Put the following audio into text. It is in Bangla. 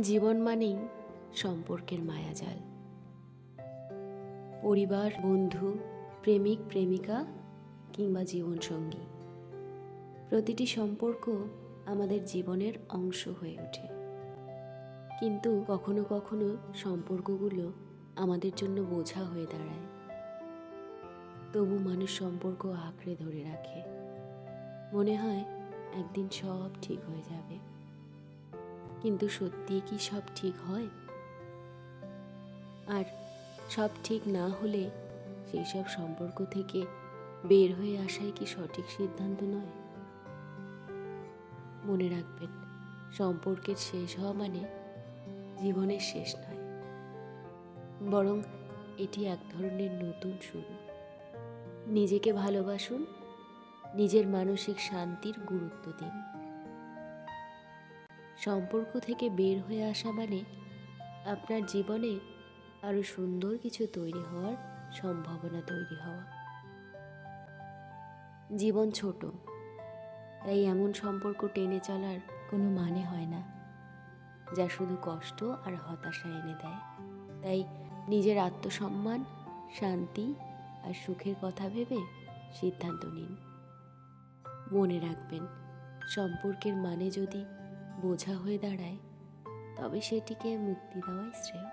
জীবন মানেই সম্পর্কের মায়াজাল। পরিবার, বন্ধু, প্রেমিক, প্রেমিকা কিংবা জীবনসঙ্গী, প্রতিটি সম্পর্ক আমাদের জীবনের অংশ হয়ে ওঠে। কিন্তু কখনো কখনো সম্পর্কগুলো আমাদের জন্য বোঝা হয়ে দাঁড়ায়। তবু মানুষ সম্পর্ক আঁকড়ে ধরে রাখে। মনে হয় একদিন সব ঠিক হয়ে যাবে, কিন্তু সত্যি কি সব ঠিক হয়? আর সব ঠিক না হলে সেই সব সম্পর্ক থেকে বের হয়ে আসাই কি সঠিক সিদ্ধান্ত নয়? মনে রাখবেন, সম্পর্কের শেষ হওয়া মানে জীবনের শেষ নয়, বরং এটি এক ধরনের নতুন শুরু। নিজেকে ভালোবাসুন, নিজের মানসিক শান্তির গুরুত্ব দিন। সম্পর্ক থেকে বের হয়ে আসা মানে আপনার জীবনে আরো সুন্দর কিছু তৈরি হওয়ার সম্ভাবনা তৈরি হওয়া। জীবন ছোট, তাই এমন সম্পর্ক টেনে চলার কোনো মানে হয় না যা শুধু কষ্ট আর হতাশা এনে দেয়। তাই নিজের আত্মসম্মান, শান্তি আর সুখের কথা ভেবে সিদ্ধান্ত নিন। মনে রাখবেন, সম্পর্কের মানে যদি বোঝা হয়ে দাঁড়ায়, তবে সেটিকে মুক্তি দেওয়াই শ্রেয়।